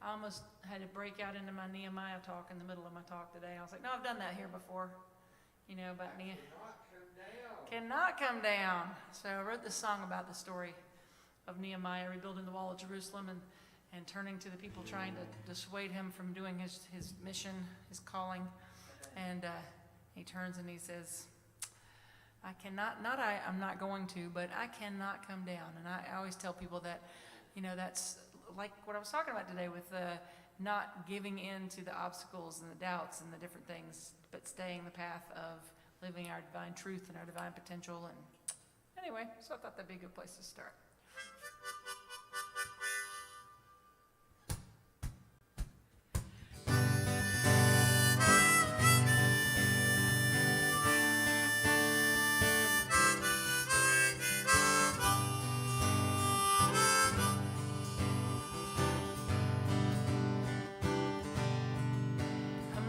I almost had to break out into my Nehemiah talk in the middle of my talk today. I was like, no, I've done that here before. You know, about Nehemiah. Cannot come down. So I wrote this song about the story of Nehemiah rebuilding the wall of Jerusalem and turning to the people trying to dissuade him from doing his mission, his calling. And he turns and he says, I'm not going to, but I cannot come down. And I always tell people that, you know, that's like what I was talking about today with not giving in to the obstacles and the doubts and the different things, but staying the path of living our divine truth and our divine potential. And anyway, so I thought that'd be a good place to start.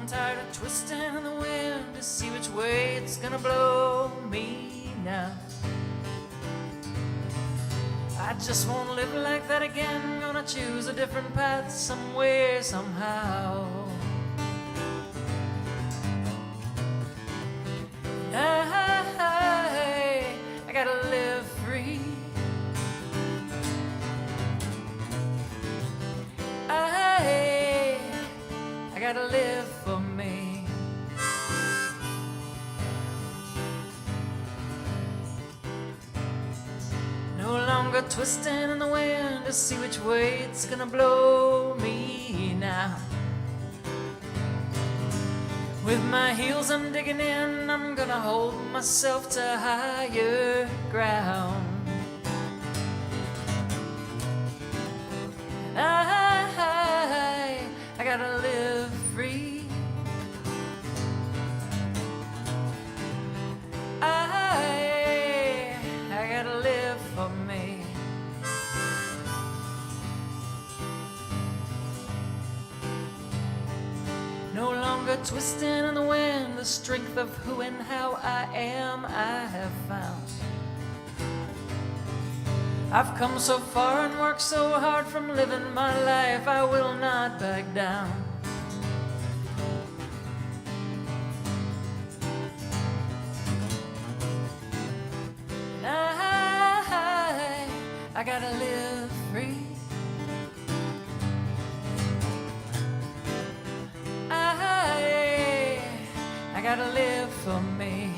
Tired of twisting in the wind to see which way it's gonna blow me now. I just won't live like that again. Gonna choose a different path somewhere, somehow. I gotta live free. I gotta live for me. No longer twisting in the wind to see which way it's gonna blow me now. With my heels I'm digging in, I'm gonna hold myself to higher ground. I gotta live free. I gotta live for me. No longer twisting in the wind, the strength of who and how I am I have found. I've come so far and worked so hard from living my life, I will not back down. I gotta live free. I gotta live for me.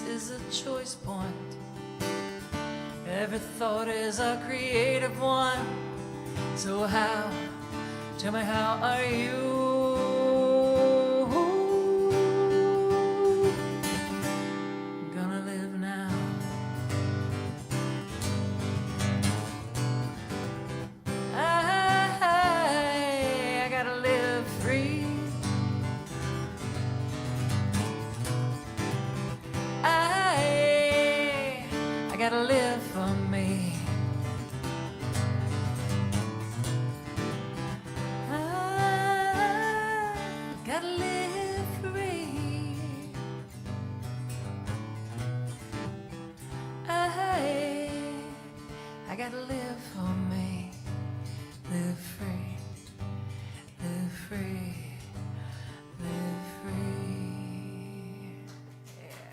Is a choice point. Every thought is a creative one. So how, tell me, how are you gonna live now? I gotta live free. I gotta live for me. I gotta live free. I gotta live for me. Live free. Live free. Live free. Yeah.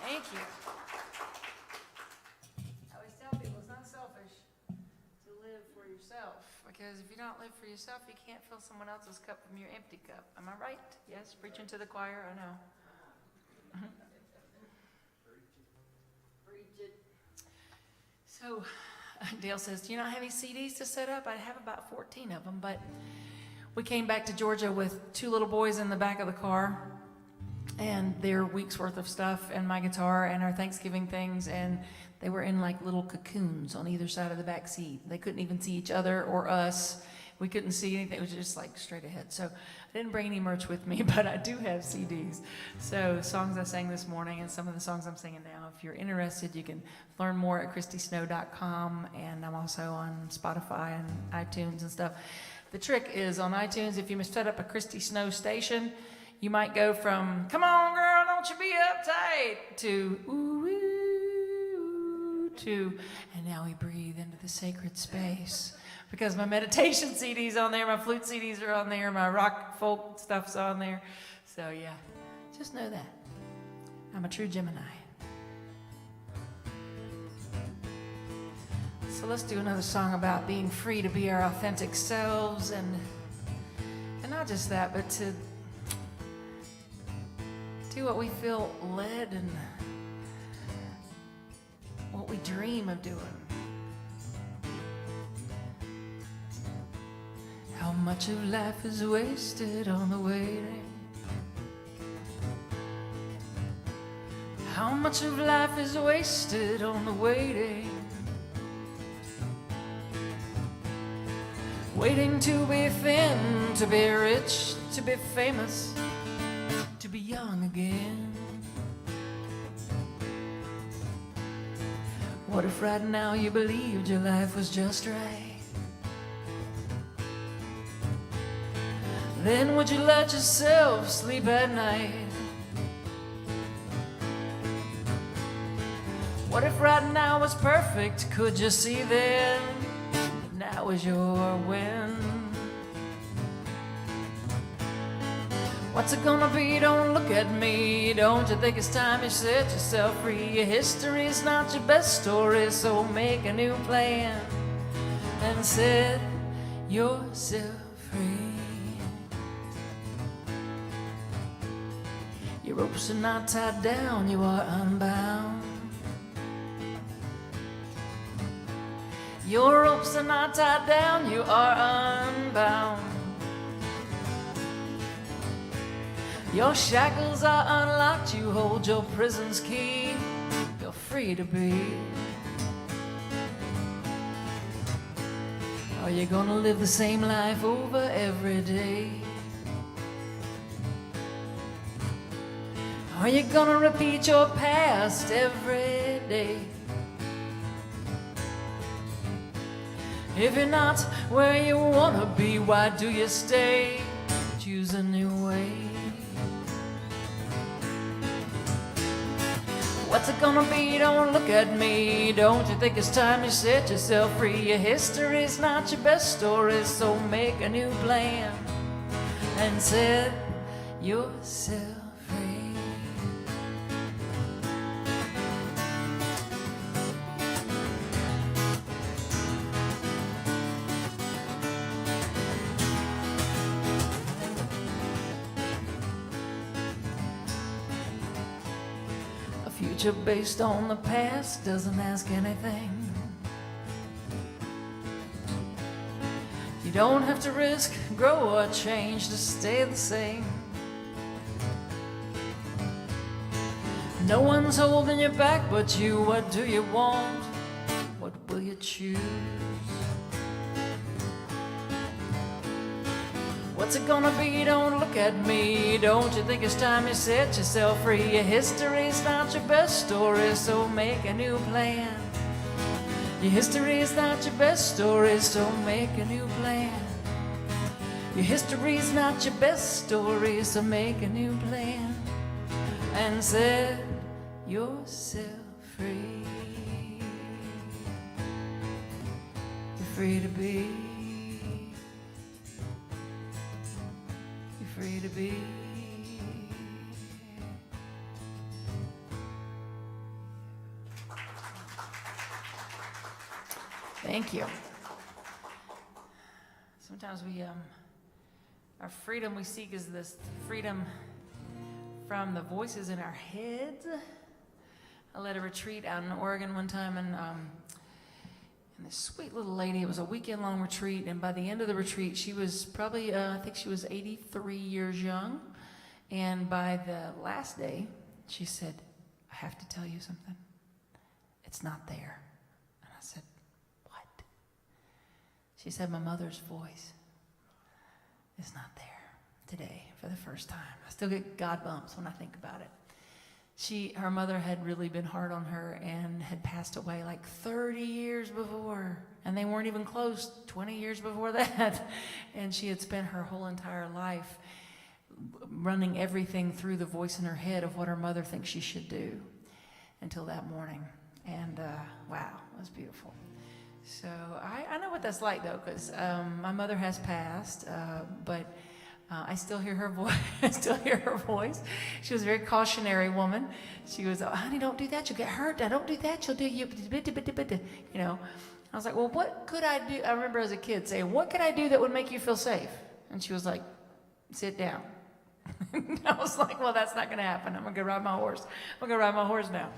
Thank you. Because if you don't live for yourself, you can't fill someone else's cup from your empty cup. Am I right? Yes, preaching to the choir, I know. Preach it. So Dale says, do you not have any CDs to set up? I have about 14 of them, but we came back to Georgia with 2 little boys in the back of the car and their week's worth of stuff and my guitar and our Thanksgiving things, and they were in like little cocoons on either side of the back seat. They couldn't even see each other or us. we couldn't see anything. It was just like straight ahead. So I didn't bring any merch with me, but I do have CDs. So songs I sang this morning and some of the songs I'm singing now. If you're interested, you can learn more at christysnow.com, and I'm also on Spotify and iTunes and stuff. The trick is on iTunes, if you set up a Christy Snow station, you might go from, come on girl, don't you be uptight, to, ooh, ooh, to, and now we breathe into the sacred space. Because my meditation CD's on there, my flute CDs are on there, my rock folk stuff's on there. So yeah, just know that. I'm a true Gemini. So let's do another song about being free to be our authentic selves, and not just that, but to do what we feel led and what we dream of doing. How much of life is wasted on the waiting? How much of life is wasted on the waiting? Waiting to be thin, to be rich, to be famous, to be young again. What if right now you believed your life was just right? Then would you let yourself sleep at night? What if right now was perfect? Could you see then? Now is your win. What's it gonna be? Don't look at me. Don't you think it's time you set yourself free? Your history's not your best story, so make a new plan and set yourself free. Your ropes are not tied down, you are unbound. Your ropes are not tied down, you are unbound. Your shackles are unlocked, you hold your prison's key. You're free to be. Are you gonna live the same life over every day? Are you gonna repeat your past every day? If you're not where you wanna be, why do you stay? Choose a new way. What's it gonna be? Don't look at me. Don't you think it's time you set yourself free? Your history's not your best story, so make a new plan and set yourself free. Future based on the past doesn't ask anything. You don't have to risk, grow or change to stay the same. No one's holding you back but you. What do you want? What will you choose? What's it gonna be? Don't look at me. Don't you think it's time you set yourself free? Your history's not your best story, so make a new plan. Your history's not your best story, so make a new plan. Your history's not your best story, so make a new plan and set yourself free. You're free to be. Free to be. Thank you. Sometimes we, our freedom we seek is this freedom from the voices in our heads. I led a retreat out in Oregon one time, and this sweet little lady, it was a weekend-long retreat, and by the end of the retreat, she was probably, I think she was 83 years young, and by the last day, she said, I have to tell you something. It's not there. And I said, what? She said, my mother's voice. is not there today for the first time. I still get God bumps when I think about it. Her mother had really been hard on her and had passed away like 30 years before. And they weren't even close 20 years before that. And she had spent her whole entire life running everything through the voice in her head of what her mother thinks she should do until that morning. And wow, it was beautiful. So I know what that's like, though, because my mother has passed, but I still hear her voice. I still hear her voice. She was a very cautionary woman. She was, "Oh, honey, don't do that. You'll get hurt. Now, don't do that. You'll do you know." I was like, "Well, what could I do?" I remember as a kid saying, "What could I do that would make you feel safe?" And she was like, "Sit down." I was like, "Well, that's not going to happen. I'm going to go ride my horse. I'm going to ride my horse now."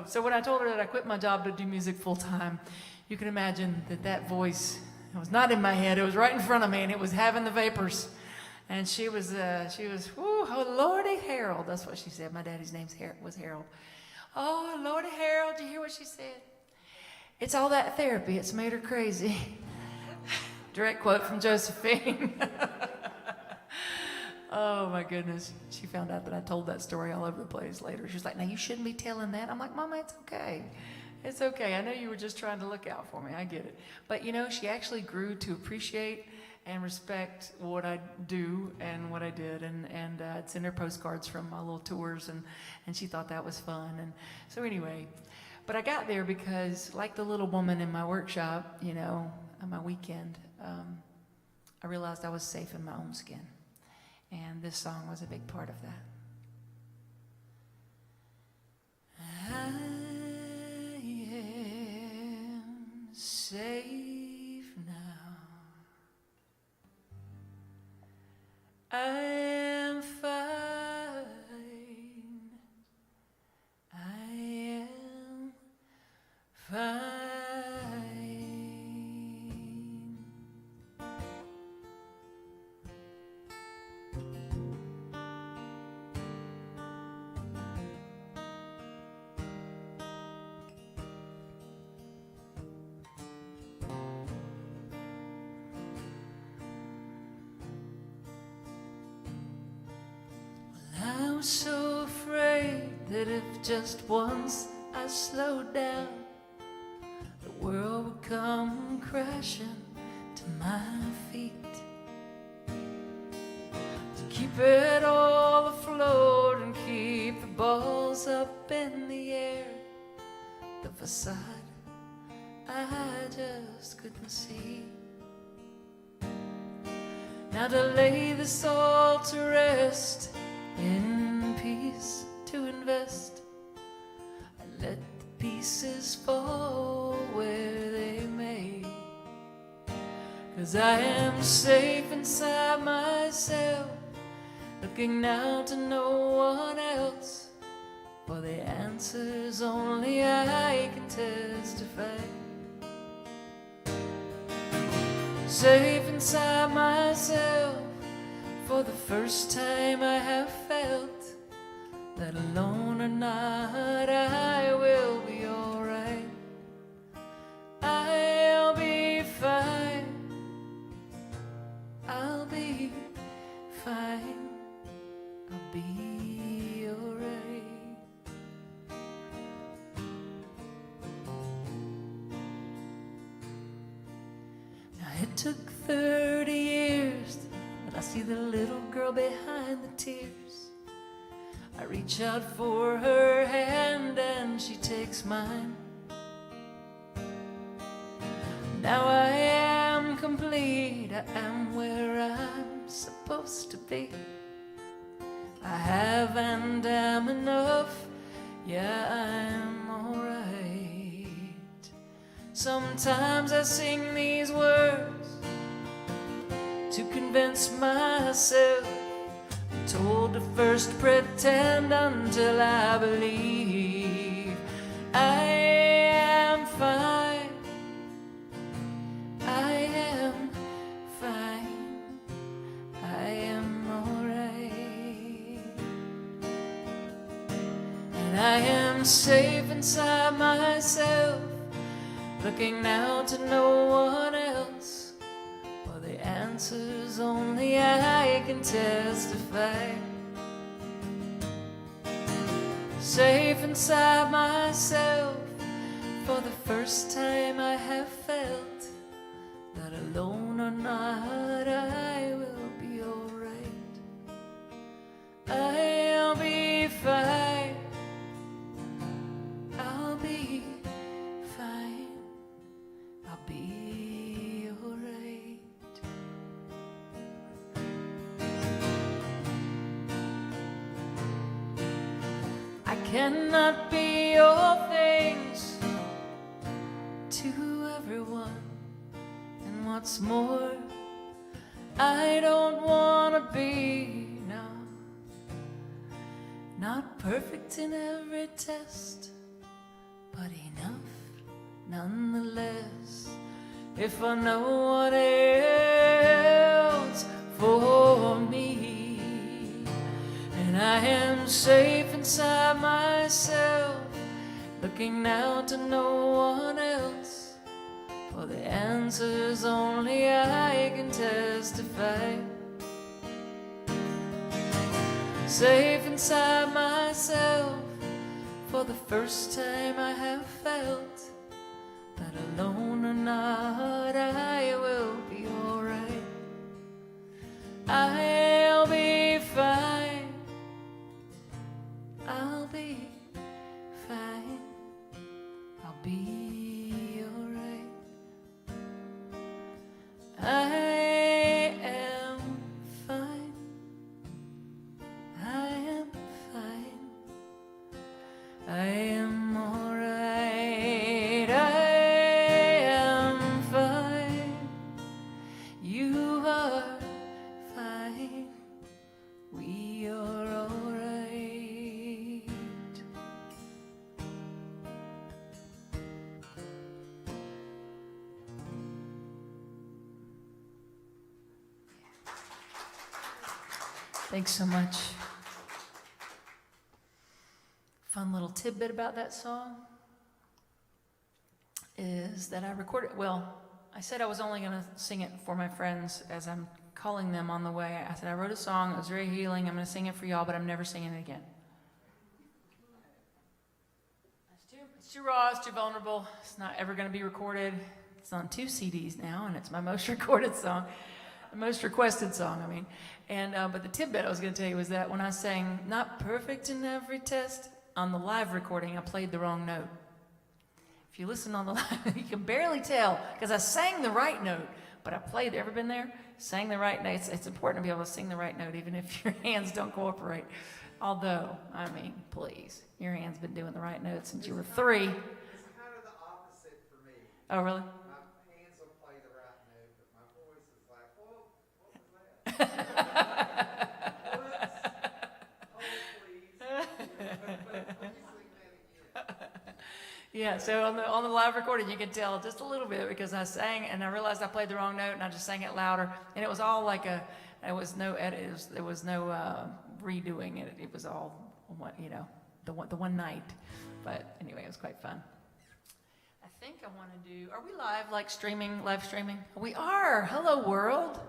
So when I told her that I quit my job to do music full time, you can imagine that voice, it was not in my head. It was right in front of me, and it was having the vapors. And she was, whoo, oh, Lordy Harold. That's what she said. My daddy's name was Harold. "Oh, Lordy Harold, did you hear what she said? It's all that therapy. It's made her crazy." Direct quote from Josephine. Oh, my goodness. She found out that I told that story all over the place later. She was like, "Now, you shouldn't be telling that." I'm like, "Mama, it's okay. It's okay. I know you were just trying to look out for me. I get it." But, she actually grew to appreciate and respect what I do and what I did. And I'd send her postcards from my little tours, and she thought that was fun. And so anyway, but I got there because, like the little woman in my workshop, on my weekend, I realized I was safe in my own skin. And this song was a big part of that. I am safe now. I am fine. I am fine. I was so afraid that if just once I slowed down, the world would come crashing to my feet. To keep it all afloat and keep the balls up in the air, the facade I just couldn't see. Now to lay this all to rest, in peace to invest, I let the pieces fall where they may. 'Cause I am safe inside myself, looking now to no one else, for the answers only I can testify. Safe inside myself, for the first time I have felt that alone or not, I will be alright. I'll be fine. I'll be fine. I'll be alright. Now it took 30 years, but I see the little girl behind the tears. I reach out for her hand and she takes mine. Now I am complete, I am where I'm supposed to be. I have and am enough, yeah, I'm alright. Sometimes I sing these words to convince myself. I'm told to first pretend until I believe. I am fine. I am fine. I am alright. And I am safe inside myself, looking now to no one else, for the answers only I can testify. Safe inside myself, for the first time I have felt that alone or not, I will be alright. I'll be fine. I'll be fine. I'll be alright. I cannot be all things to everyone, and what's more, I don't want to be, no, not perfect in every test, but enough nonetheless. If I know what else for me, and I am safe inside myself, looking now to no one else, for the answers only I can testify. Safe inside myself, for the first time I have felt that alone or not, I will be alright. I'll be fine. I'll be fine. I'll be alright. I am fine. I am fine. I am alright. I am fine. You are fine. We are alright. Thanks so much. Fun little tidbit about that song is that I recorded, well, I said I was only going to sing it for my friends as I'm calling them on the way. I said, I wrote a song, it was very healing, I'm going to sing it for y'all, but I'm never singing it again. It's too raw, it's too vulnerable, it's not ever going to be recorded. It's on 2 CDs now, and it's my most recorded song. The most requested song, I mean. And but the tidbit I was going to tell you was that when I sang "Not Perfect in Every Test" on the live recording, I played the wrong note. If you listen on the live, you can barely tell because I sang the right note, but I played. Ever been there? Sang the right note. It's important to be able to sing the right note, even if your hands don't cooperate. Although, I mean, please, your hand's been doing the right note since you were 3. It's kind of the opposite for me. Oh, really? My hands will play the right note, but my voice is like, whoa, what was that? Yeah, so on the live recording, you can tell just a little bit because I sang and I realized I played the wrong note and I just sang it louder, and it was all like there was no edit, there was no redoing it. It was all the one night. But anyway, it was quite fun. I think I want to do. Are we live live streaming? We are. Hello world.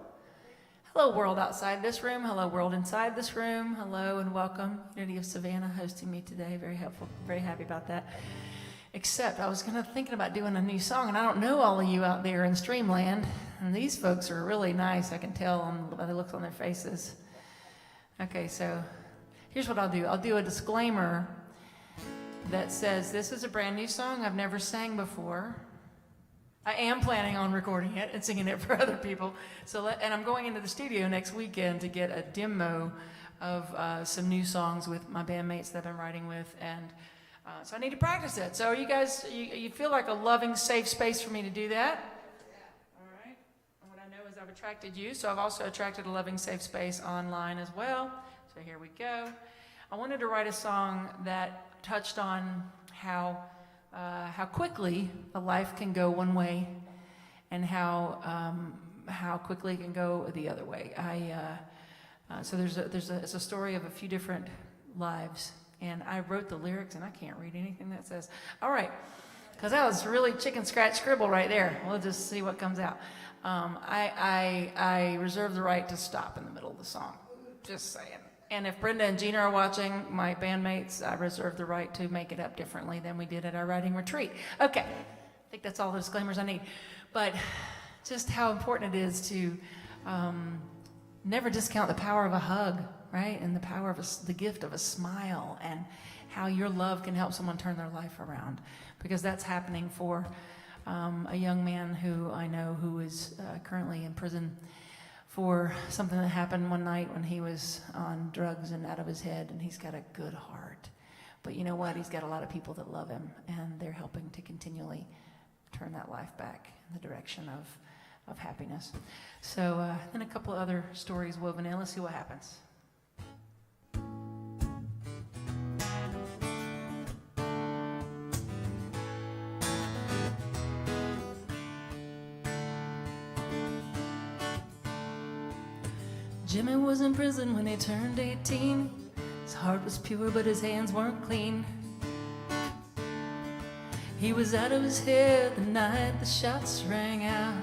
Hello world outside this room. Hello world inside this room. Hello and welcome. Unity of Savannah hosting me today. Very helpful. Very happy about that. Except I was thinking about doing a new song, and I don't know all of you out there in Streamland, and these folks are really nice. I can tell by the looks on their faces. Okay, so here's what I'll do. I'll do a disclaimer that says this is a brand new song I've never sang before. I am planning on recording it and singing it for other people. And I'm going into the studio next weekend to get a demo of some new songs with my bandmates that I've been writing with, and so I need to practice it. So you guys, you feel like a loving, safe space for me to do that? All right. And what I know is I've attracted you, so I've also attracted a loving, safe space online as well. So here we go. I wanted to write a song that touched on how quickly a life can go one way, and how quickly it can go the other way. So it's a story of a few different lives. And I wrote the lyrics, and I can't read anything that says. All right, because that was really chicken scratch scribble right there. We'll just see what comes out. I reserve the right to stop in the middle of the song. Just saying. And if Brenda and Gina are watching, my bandmates, I reserve the right to make it up differently than we did at our writing retreat. Okay, I think that's all the disclaimers I need. But just how important it is to never discount the power of a hug, right? And the power of the gift of a smile, and how your love can help someone turn their life around. Because that's happening for a young man who I know who is currently in prison for something that happened one night when he was on drugs and out of his head, and he's got a good heart. But you know what? He's got a lot of people that love him, and they're helping to continually turn that life back in the direction of happiness. So then a couple of other stories woven in. Let's see what happens. Jimmy was in prison when he turned 18. His heart was pure, but his hands weren't clean. He was out of his head the night the shots rang out.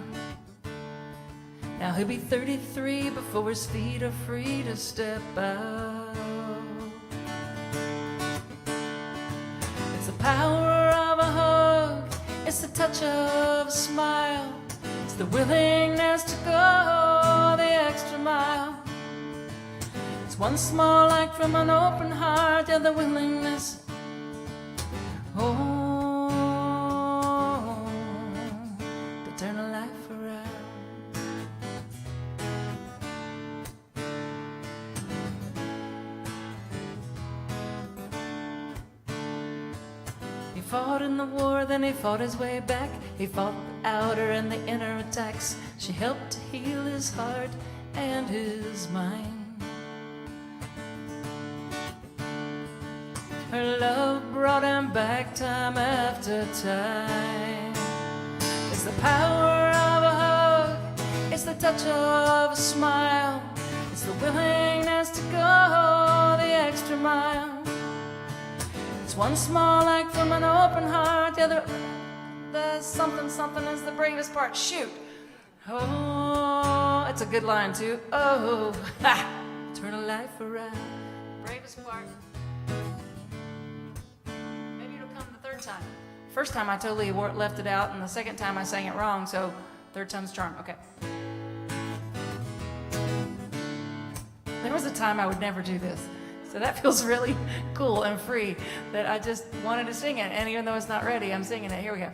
Now he'll be 33 before his feet are free to step out. It's the power of a hug, it's the touch of a smile, it's the willingness to go the extra mile. It's one small act from an open heart, yeah, the willingness, to turn a life around. He fought in the war, then he fought his way back. He fought the outer and the inner attacks. She helped to heal his heart and his mind. Her love brought him back time after time. It's the power of a hug, it's the touch of a smile, it's the willingness to go the extra mile. It's one small act from an open heart, the other, the something is the bravest part. Shoot. Oh, it's a good line too. Oh, ha, turn a life around. Bravest part. Time. First time I totally left it out, and the second time I sang it wrong, so third time's charm. Okay. There was a time I would never do this, so that feels really cool and free that I just wanted to sing it, and even though it's not ready, I'm singing it. Here we go.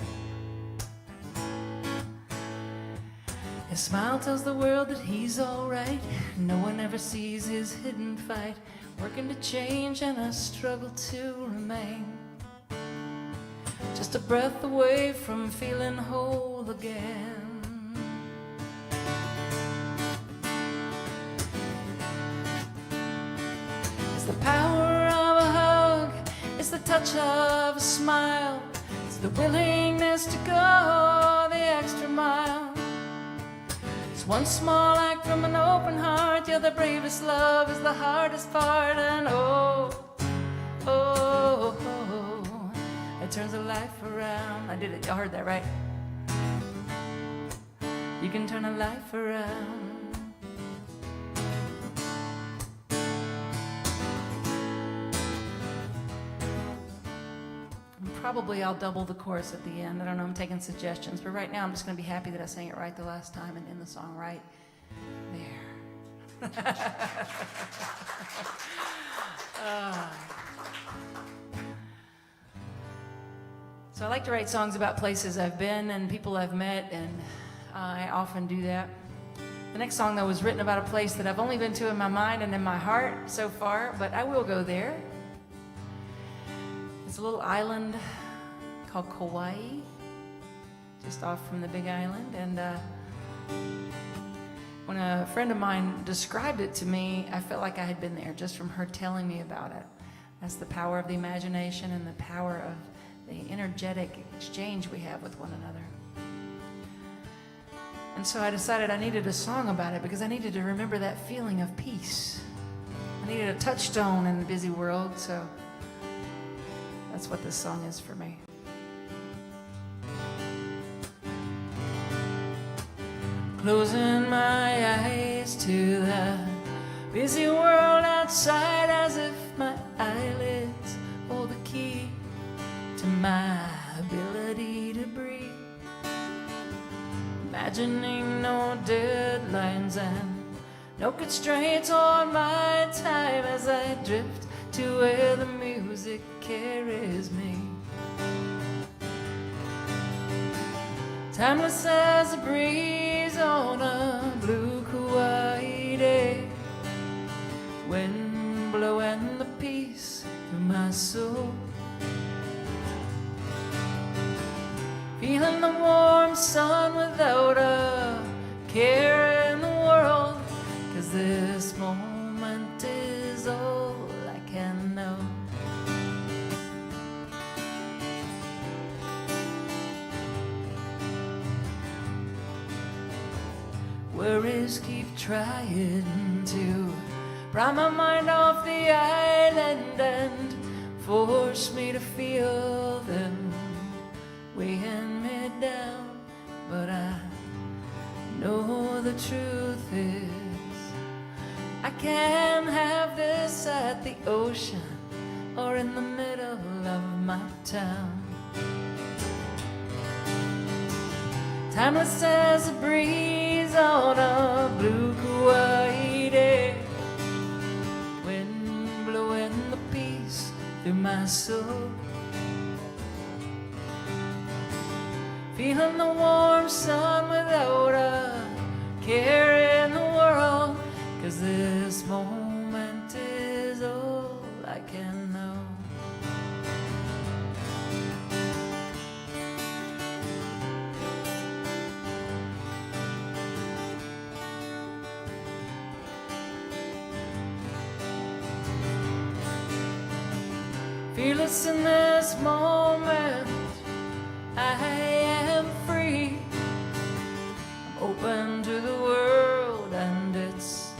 His smile tells the world that he's all right. No one ever sees his hidden fight, working to change and a struggle to remain. Just a breath away from feeling whole again. It's the power of a hug, it's the touch of a smile, it's the willingness to go the extra mile. It's one small act from an open heart, yeah, the bravest love is the hardest part, and oh, it turns a life around. I did it. Y'all heard that, right? You can turn a life around. And probably I'll double the chorus at the end. I don't know. I'm taking suggestions. But right now, I'm just going to be happy that I sang it right the last time and end the song right there. So I like to write songs about places I've been and people I've met, and I often do that. The next song, though, was written about a place that I've only been to in my mind and in my heart so far, but I will go there. It's a little island called Kauai, just off from the Big Island, and when a friend of mine described it to me, I felt like I had been there just from her telling me about it. That's the power of the imagination and the power of the energetic exchange we have with one another. And so I decided I needed a song about it because I needed to remember that feeling of peace. I needed a touchstone in the busy world, so that's what this song is for me. closing my eyes to the busy world outside, as if my eyelids hold the key to my ability to breathe. Imagining no deadlines and no constraints on my time, as I drift to where the music carries me. Timeless as a breeze on a blue Kauai day, wind blowing the peace through my soul. Feeling the warm sun without a care in the world, 'cause this moment is all I can know. Worries keep trying to pry my mind off the island and force me to feel them weighing me down. But I know the truth is I can't have this at the ocean or in the middle of my town. Timeless as a breeze on a blue Kauai day, wind blowing the peace through my soul. Feeling the warm sun without a care in the world, 'cause this moment is all I can know. Fearless in this moment, I am free. I'm open to the world and it's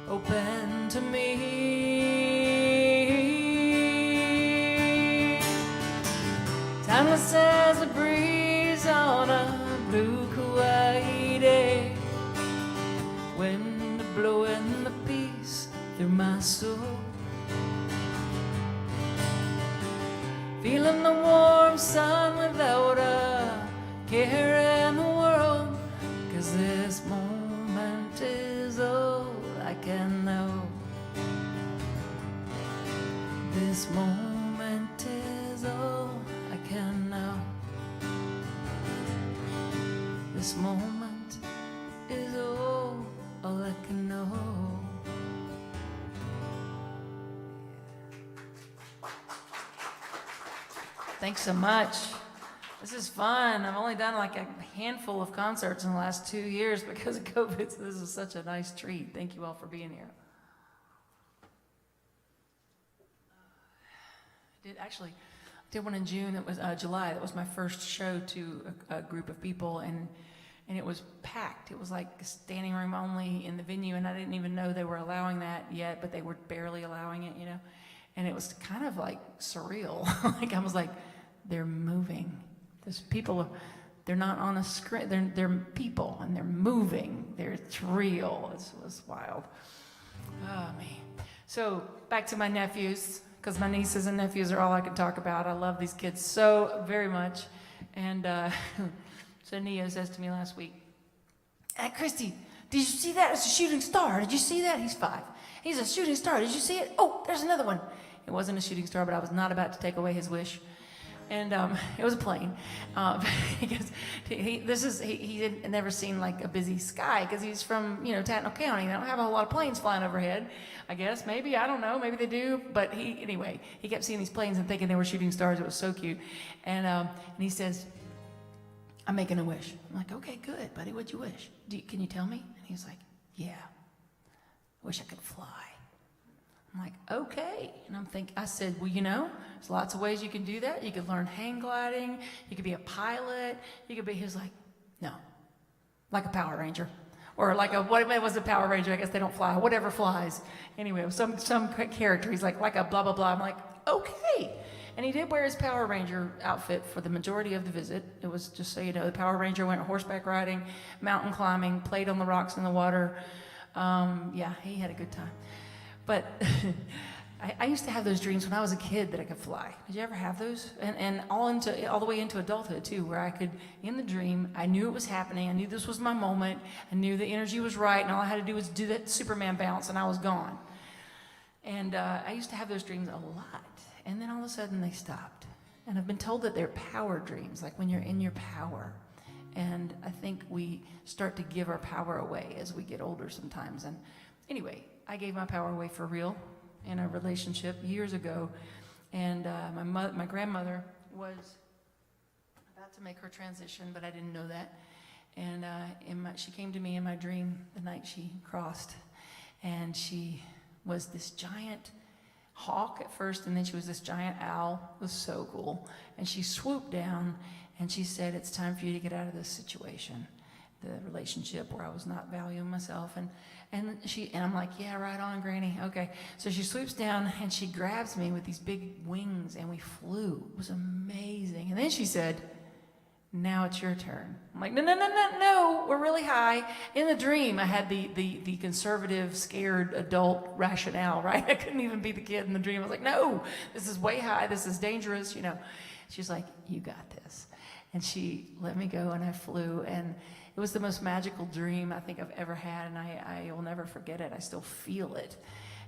open to me. Timeless as a breeze on a blue Kauai day, wind blowing the peace through my soul. Feeling the warm sun without a care in the world, 'cause this moment is all I can know. This moment is all I can know. This moment is all I can know. Thanks so much. This is fun. I've only done like a handful of concerts in the last 2 years because of COVID, so this is such a nice treat. Thank you all for being here. I did one in June. That was July. That was my first show to a group of people, and it was packed. It was like standing room only in the venue, and I didn't even know they were allowing that yet, but they were barely allowing it, you know. And it was kind of like surreal. Like I was like, they're moving. There's people, they're not on a screen. They're people and they're moving. It's real. It was wild. Oh man. So back to my nephews, because my nieces and nephews are all I can talk about. I love these kids so very much. And so Neo says to me last week, Christy, did you see that? It's a shooting star. Did you see that? He's 5. He's a shooting star. Did you see it? Oh, there's another one. It wasn't a shooting star, but I was not about to take away his wish. And it was a plane. Because he had never seen like a busy sky because he's from, Tatnall County. They don't have a whole lot of planes flying overhead, I guess. Maybe, I don't know. Maybe they do. But he kept seeing these planes and thinking they were shooting stars. It was so cute. And he says, I'm making a wish. I'm like, okay, good, buddy. What'd you wish? Can you tell me? And he's like, yeah. I wish I could fly. I'm like, okay. And I said, well, there's lots of ways you can do that. You could learn hang gliding. You could be a pilot. He was like, no, like a Power Ranger. Or like what was a Power Ranger? I guess they don't fly. Whatever flies. Anyway, it was some character. He's like a blah, blah, blah. I'm like, okay. And he did wear his Power Ranger outfit for the majority of the visit. It was, just so you know, the Power Ranger went horseback riding, mountain climbing, played on the rocks in the water. Yeah, he had a good time. But I used to have those dreams when I was a kid that I could fly. Did you ever have those? And all the way into adulthood too, where I could, in the dream, I knew it was happening. I knew this was my moment. I knew the energy was right, and all I had to do was do that Superman bounce, and I was gone. And I used to have those dreams a lot. And then all of a sudden they stopped. And I've been told that they're power dreams, like when you're in your power. And I think we start to give our power away as we get older sometimes. And anyway, I gave my power away for real in a relationship years ago. And my grandmother was about to make her transition, but I didn't know that. And she came to me in my dream the night she crossed. And she was this giant hawk at first, and then she was this giant owl. It was so cool. And she swooped down, and she said, it's time for you to get out of this situation, the relationship where I was not valuing myself. And I'm like, yeah, right on, Granny. Okay. So she swoops down, and she grabs me with these big wings, and we flew. It was amazing. And then she said, now it's your turn. I'm like, no, we're really high. In the dream, I had the conservative, scared adult rationale, right? I couldn't even be the kid in the dream. I was like, no, this is way high. This is dangerous, you know. She's like, you got this. And she let me go, and I flew. And it was the most magical dream I think I've ever had, and I will never forget it. I still feel it.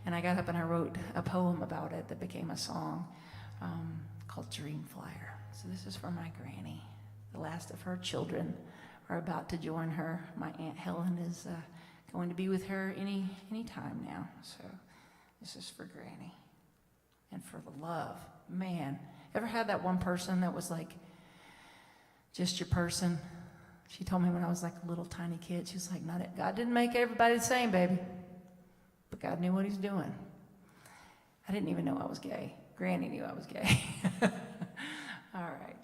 And I got up and I wrote a poem about it that became a song called Dream Flyer. So this is for my granny. The last of her children are about to join her. My Aunt Helen is going to be with her any time now. So this is for Granny and for the love. Man, ever had that one person that was like just your person? She told me when I was like a little tiny kid, she was like, God didn't make everybody the same, baby. But God knew what he's doing. I didn't even know I was gay. Granny knew I was gay. All right.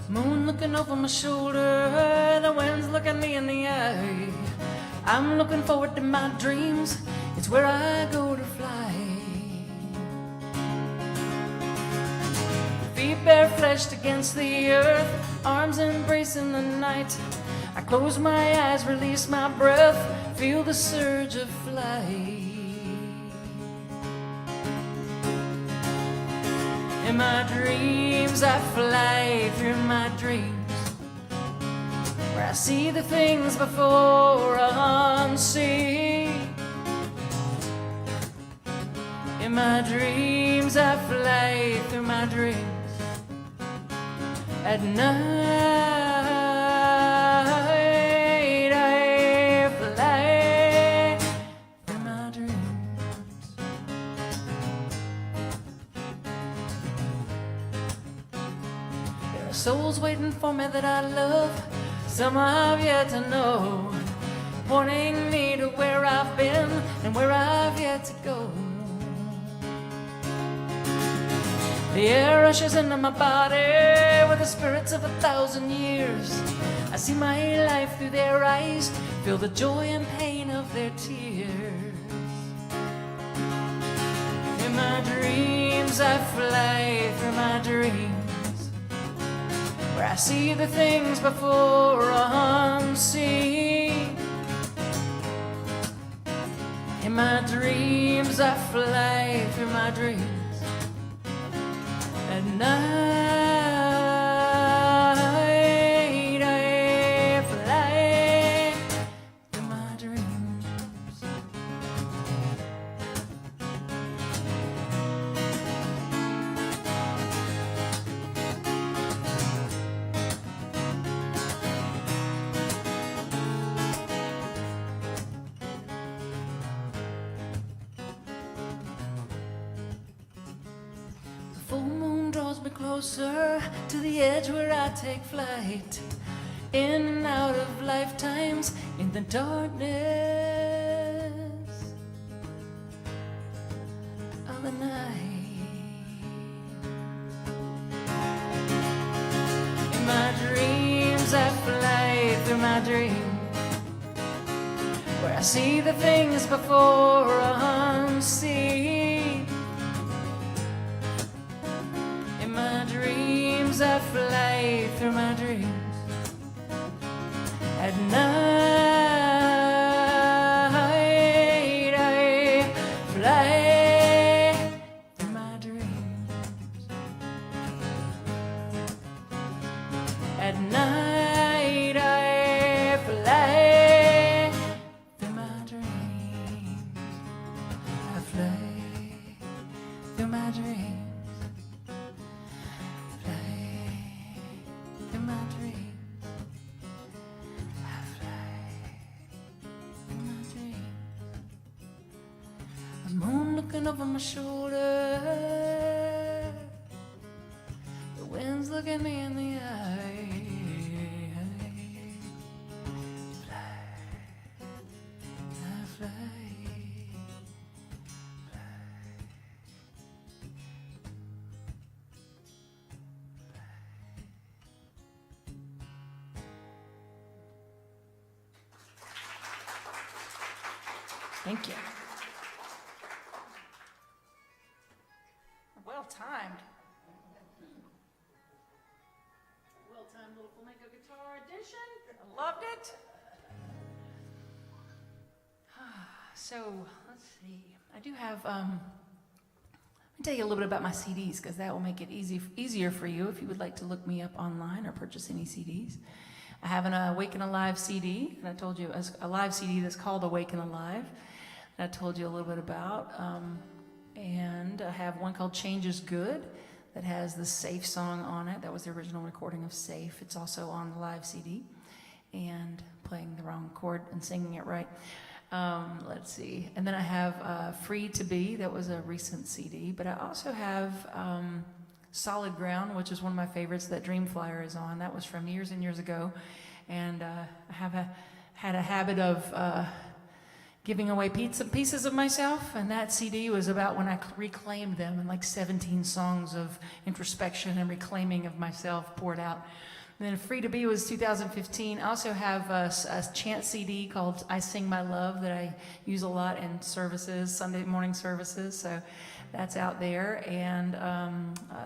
Moon looking over my shoulder, the wind's looking me in the eye. I'm looking forward to my dreams, it's where I go to fly. Feet bare-fleshed against the earth, arms embracing the night. I close my eyes, release my breath, feel the surge of flight. In my dreams I fly through my dreams, where I see the things before unseen. In my dreams I fly through my dreams. At night I fly through my dreams. There are souls waiting for me that I love, some I've yet to know, pointing me to where I've been and where I've yet to go. The air rushes into my body with the spirits of 1,000 years. I see my life through their eyes, feel the joy and pain of their tears. In my dreams I fly through my dreams, where I see the things before unseen. In my dreams I fly through my dreams. At night I fly through my dreams. The full moon draws me closer to the edge where I take flight, in and out of lifetimes in the darkness of the night. In my dreams I fly through my dreams, where I see the things before unseen. In my dreams I fly through my dreams. At night I fly through my dreams. At night I fly through my dreams. I fly through my dreams. Through my dreams, I fly through my dreams. The moon looking over my shoulder, the wind's looking me in the eye. I fly. Thank you. Well timed. Well timed little flamenco guitar edition. I loved it. So let's see. I do have. Let me tell you a little bit about my CDs, because that will make it easier for you if you would like to look me up online or purchase any CDs. I have an Awaken Alive CD, and I told you a live CD that's called Awaken Alive. I told you a little bit about, and I have one called Change is Good that has the Safe song on it. That was the original recording of Safe. It's also on the live CD, and playing the wrong chord and singing it right. Let's see. And then I have Free to Be. That was a recent CD. But I also have Solid Ground, which is one of my favorites that Dream Flyer is on. That was from years and years ago. And I have had a habit of giving away pieces of myself, and that CD was about when I reclaimed them, and like 17 songs of introspection and reclaiming of myself poured out. And then Free to Be was 2015. I also have a chant CD called I Sing My Love that I use a lot in services, Sunday morning services, so that's out there. And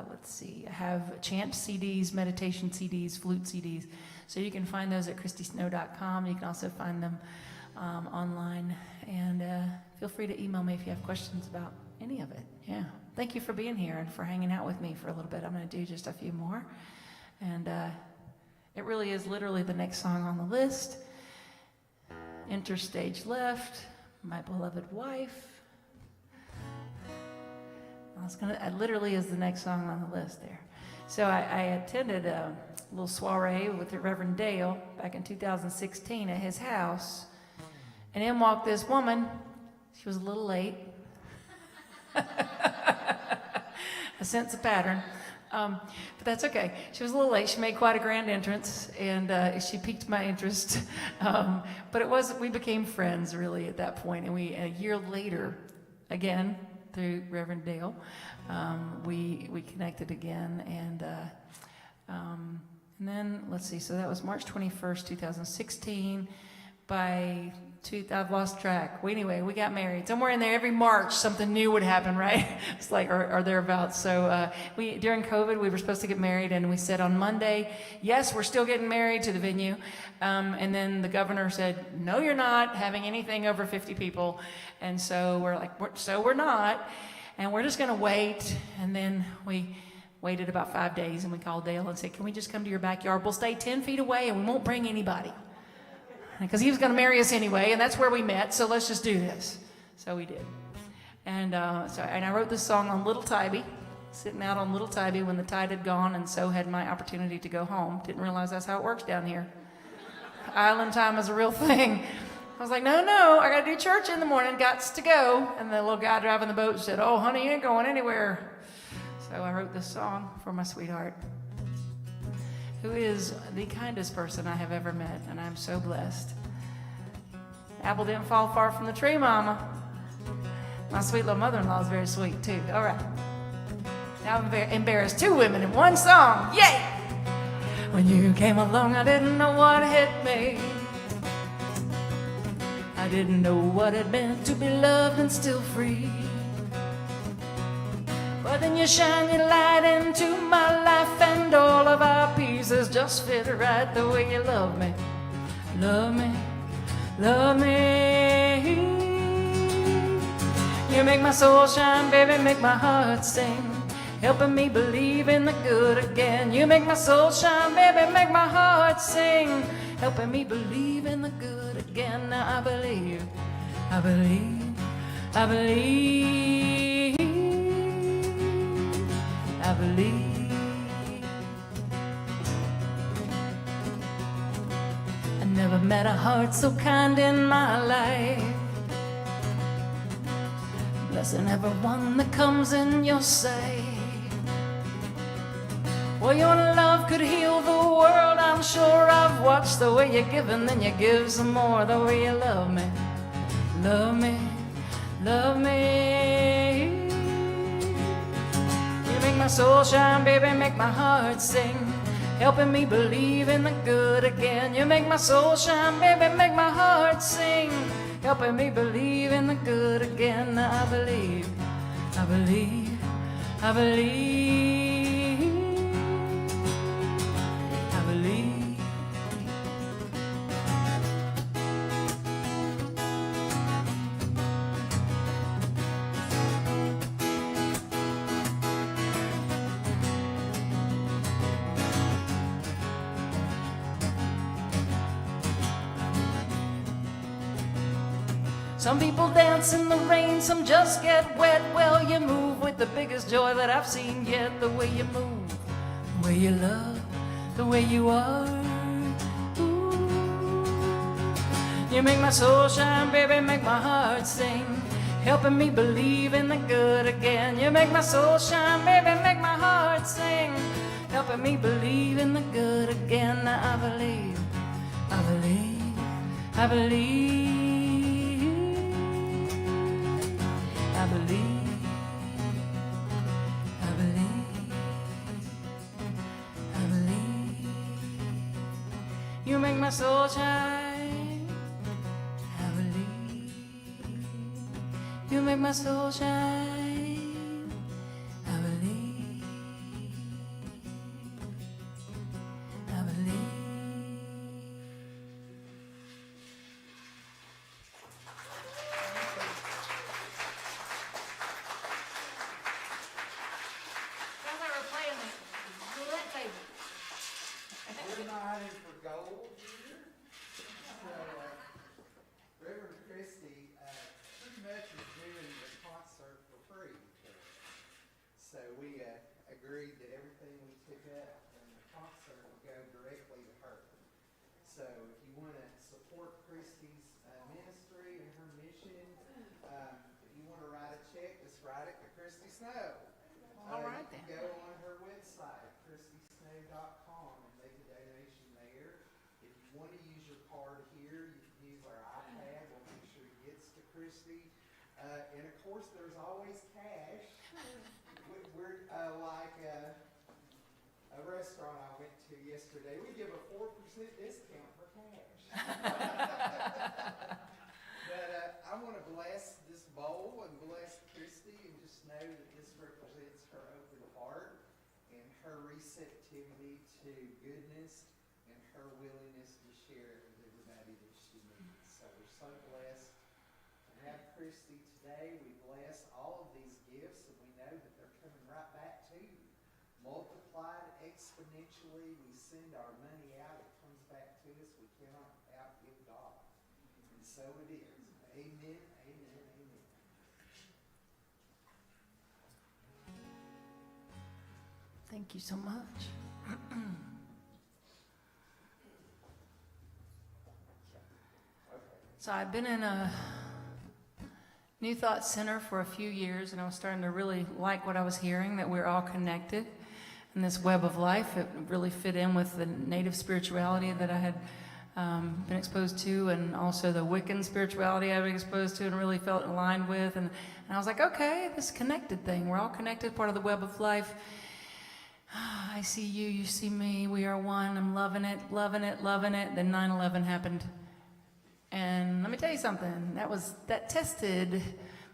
let's see, I have chant CDs, meditation CDs, flute CDs, so you can find those at christysnow.com. You can also find them online, and feel free to email me if you have questions about any of it. Yeah, thank you for being here and for hanging out with me for a little bit. I'm going to do just a few more. And it really is literally the next song on the list. Enter stage left, my beloved wife. It literally is the next song on the list there. So I attended a little soiree with the Reverend Dale back in 2016 at his house. And in walked this woman. She was a little late. I sense a pattern. But that's okay. She was a little late. She made quite a grand entrance, and she piqued my interest. But we became friends, really, at that point. And a year later, again, through Reverend Dale, we connected again. And then, let's see, so that was March 21st, 2016. I've lost track. Anyway, we got married. Somewhere in there, every March, something new would happen, right? It's like, or thereabouts. So during COVID, we were supposed to get married, and we said on Monday, yes, we're still getting married to the venue. And then the governor said, no, you're not having anything over 50 people. And so we're like, we're not. And we're just going to wait. And then we waited about 5 days, and we called Dale and said, can we just come to your backyard? We'll stay 10 feet away, and we won't bring anybody. Because he was going to marry us anyway, and that's where we met, so let's just do this. So we did. And I wrote this song on Little Tybee, sitting out on Little Tybee when the tide had gone, and so had my opportunity to go home. Didn't realize that's how it works down here. Island time is a real thing. I was like, no, I got to do church in the morning, gots to go. And the little guy driving the boat said, oh, honey, you ain't going anywhere. So I wrote this song for my sweetheart, who is the kindest person I have ever met, and I'm so blessed. Apple didn't fall far from the tree, Mama. My sweet little mother-in-law is very sweet, too. All right. Now I'm embarrassed 2 women in one song. Yay! When you came along, I didn't know what hit me. I didn't know what it meant to be loved and still free. But then you shine your light into my life, and all of our pieces just fit right the way you love me. Love me, love me. You make my soul shine, baby, make my heart sing, helping me believe in the good again. You make my soul shine, baby, make my heart sing, helping me believe in the good again. Now I believe, I believe, I believe, I believe. I never met a heart so kind in my life, blessing everyone that comes in your sight. Well, your love could heal the world, I'm sure. I've watched the way you give and then you give some more. The way you love me, love me, love me. You make my soul shine, baby, make my heart sing, helping me believe in the good again. You make my soul shine, baby, make my heart sing, helping me believe in the good again. I believe, I believe, I believe, I believe. Some people dance in the rain, some just get wet. Well, you move with the biggest joy that I've seen yet. The way you move, the way you love, the way you are. Ooh. You make my soul shine, baby, make my heart sing, helping me believe in the good again. You make my soul shine, baby, make my heart sing, helping me believe in the good again. I believe, I believe, I believe, I believe, I believe, I believe. You make my soul shine. I believe. You make my soul shine. I believe. I believe. mining for gold here. So, Reverend Christy pretty much is doing the concert for free for us. So we agreed that everything we took up in the concert would go directly to her. So if you want to support Christy's ministry and her mission, if you want to write a check, just write it to Christy Snow. All right you can then. go on her website, christysnow.com, and make a donation there. If you want to use your card here, you can use our iPad. We'll make sure it gets to Christy. And of course, there's always cash. We're like a restaurant I went to yesterday. We give a 4% discount for cash. But I want to bless this bowl and bless Christy and just know that this represents her open heart and her receptivity to goodness and her willingness to share it with everybody that she meets. So we're so blessed to have Christy today. We bless all of these gifts and we know that they're coming right back to you. Multiplied exponentially, we send our money out, it comes back to us. We cannot outgive God. And so it is. Amen, amen, amen. Thank you so much. So I've been in a New Thought Center for a few years, and I was starting to really like what I was hearing, that we're all connected in this web of life. It really fit in with the native spirituality that I had been exposed to, and also the Wiccan spirituality I've been exposed to and really felt aligned with. And I was like, okay, this connected thing. We're all connected, part of the web of life. I see you, you see me, we are one. I'm loving it, loving it, loving it. Then 9/11 happened. And let me tell you something, that tested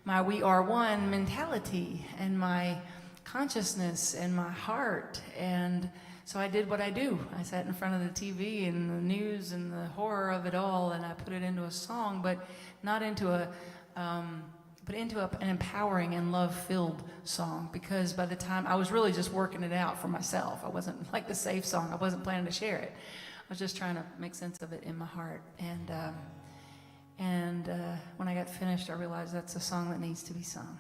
my we are one mentality and my consciousness and my heart. And so I did what I do. I sat in front of the TV and the news and the horror of it all, and I put it into a song, but not into an empowering and love-filled song, because by the time I was really just working it out for myself. I wasn't like the safe song. I wasn't planning to share it. I was just trying to make sense of it in my heart. And when I got finished, I realized that's a song that needs to be sung.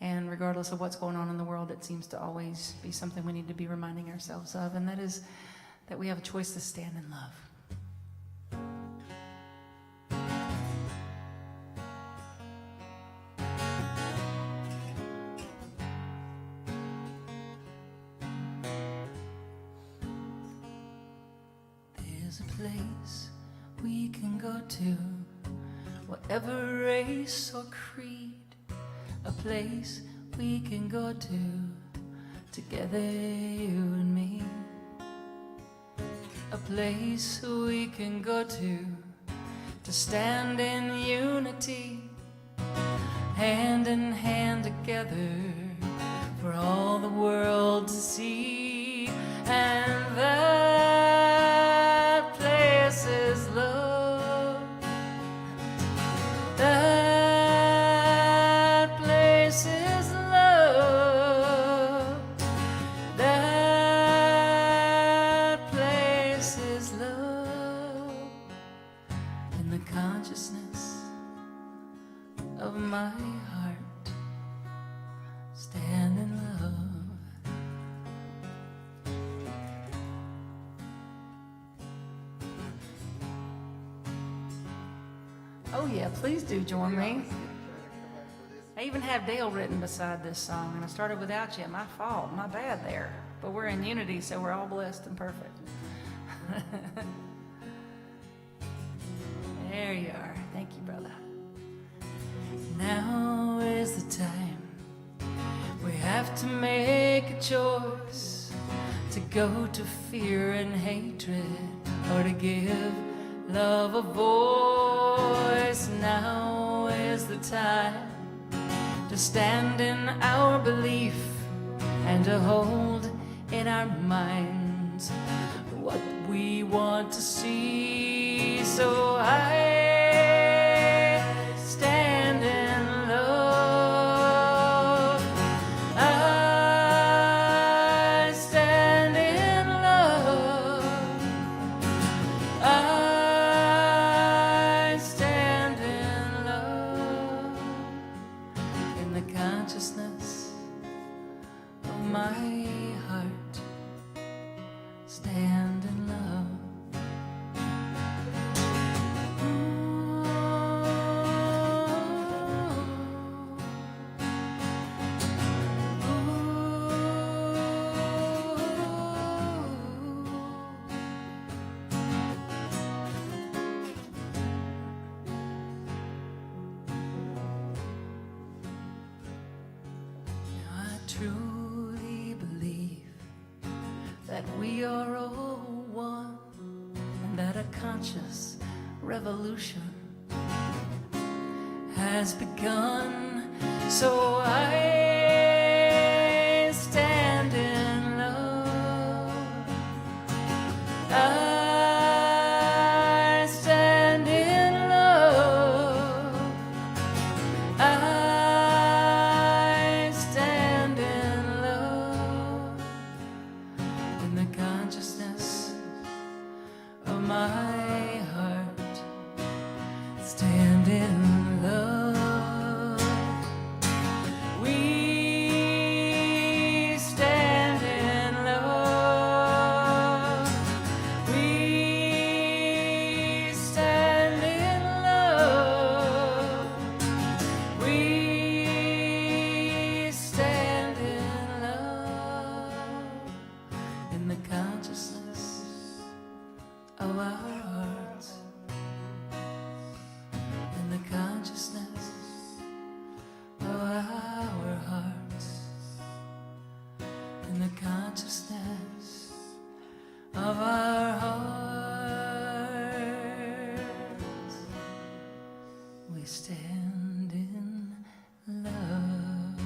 And regardless of what's going on in the world, it seems to always be something we need to be reminding ourselves of, and that is that we have a choice to stand in love. There's a place we can go to, whatever race or creed, a place we can go to, together you and me. A place we can go to stand in unity, hand in hand together, for all the world to see. And that place is love. That place is love. That place is love. In the consciousness of my heart, stand in love. Oh yeah, please do join me. I even have Dale written beside this song, and I started without you. My fault, my bad there. But we're in unity, so we're all blessed and perfect. There you are. Thank you, brother. Now is the time we have to make a choice, to go to fear and hatred, or to give love a voice. Now is the time to stand in our belief and to hold in our minds what we want to see. So I stand in love. I stand in love. truly believe that we are all one, and that a conscious revolution has begun. So I stand in love. I stand in love. I stand in love, in the consciousness of my heart. Stand in love. We stand in love. We stand in love. We stand in love, in the consciousness of our hearts, in the consciousness of our hearts, in the consciousness of our hearts, we stand in love.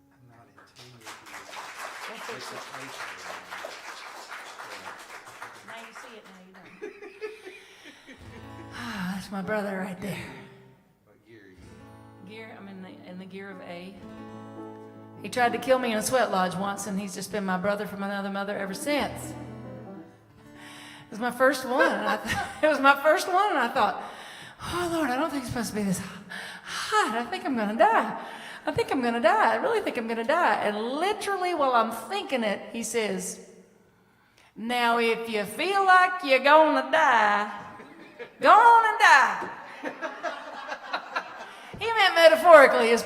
I'm not intimidated. Now you see it, now you don't. That's my brother right there. What year are you? Gear, I'm in the gear of A. He tried to kill me in a sweat lodge once, and he's just been my brother from another mother ever since. It was my first one. It was my first one, and I thought, oh Lord, I don't think it's supposed to be this hot. I think I'm gonna die. I think I'm gonna die. I really think I'm gonna die. And literally, while I'm thinking it, he says, "Now, if you feel like you're gonna die, go on and die." He meant metaphorically, it's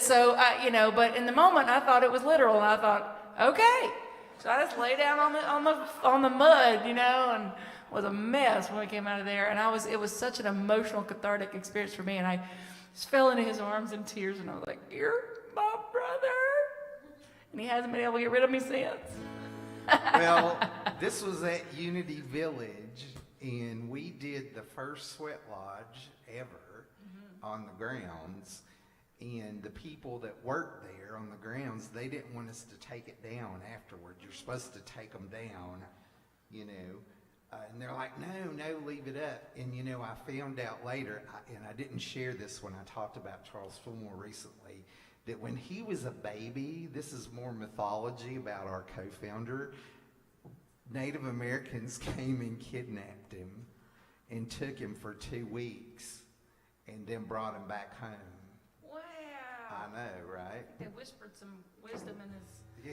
so, but in the moment I thought it was literal, and I thought, okay. So I just lay down on the mud, and was a mess when we came out of there. And it was such an emotional, cathartic experience for me, and I just fell into his arms in tears, and I was like, "You're my brother," and he hasn't been able to get rid of me since. Well, this was at Unity Village, and we did the first sweat lodge ever on the grounds. And the people that worked there on the grounds, they didn't want us to take it down afterwards. You're supposed to take them down, and they're like, no, leave it up. And, I found out later, and I didn't share this when I talked about Charles Fillmore recently, that when he was a baby, this is more mythology about our co-founder, Native Americans came and kidnapped him and took him for 2 weeks and then brought him back home. Wow. I know, right? They whispered some wisdom in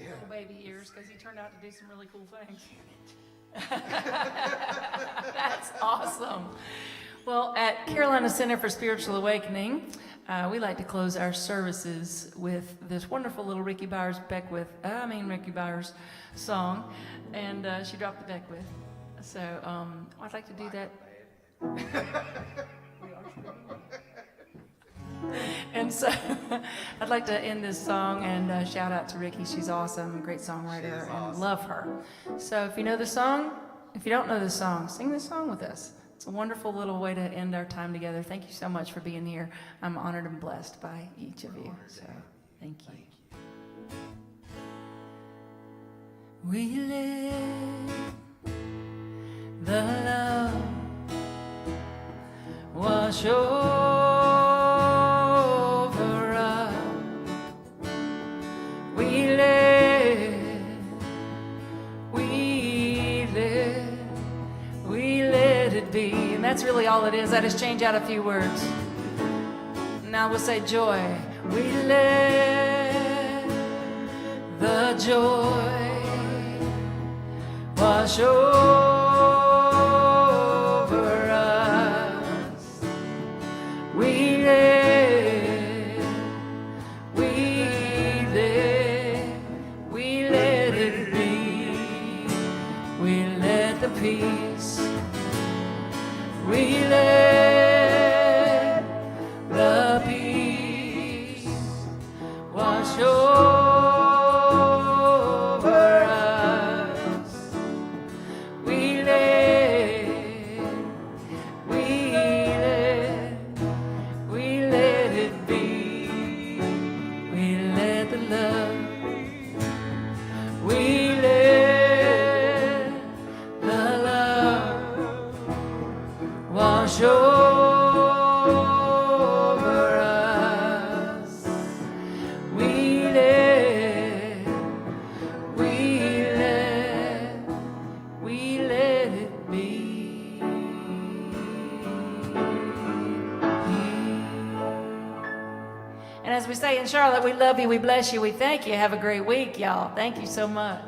his little baby ears, because he turned out to do some really cool things. That's awesome. Well, at Carolina Center for Spiritual Awakening, we like to close our services with this wonderful little Ricky Byers song, and she dropped the Beckwith. So I'd like to do that. And so I'd like to end this song and shout out to Ricky. She's awesome, great songwriter, and awesome. love her. So if you know the song, if you don't know the song, sing this song with us. It's a wonderful little way to end our time together. Thank you so much for being here. I'm honored and blessed by each of you. So thank you. We live the love wash over us. We let it be. And that's really all it is. I just change out a few words. Now we'll say joy. We let the joy wash over us. We let it be. We let the peace peace wash over us. We let it be. We let the love, we let the love wash over us. We let it be. And as we say in Charlotte, we love you, we bless you, we thank you. Have a great week, y'all. Thank you so much.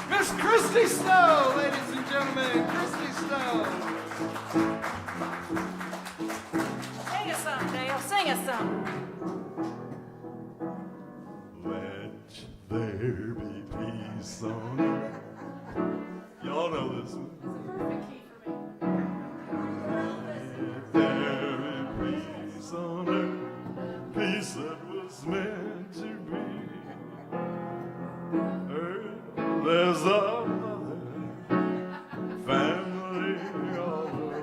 Miss Christy Snow, ladies and gentlemen, Christy Snow. Sing us something, Dale. Sing us something. Let there be peace on earth. Y'all know this one. Let there be peace on earth, peace that was meant to be. Earth, there's a mother, family all over.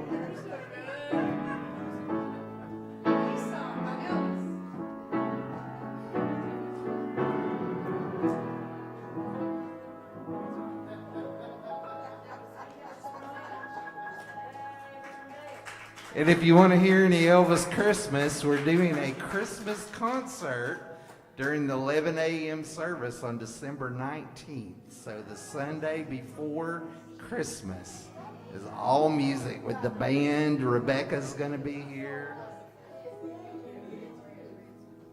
And if you want to hear any Elvis Christmas, we're doing a Christmas concert during the 11 a.m. service on December 19th. So the Sunday before Christmas is all music with the band. Rebecca's going to be here.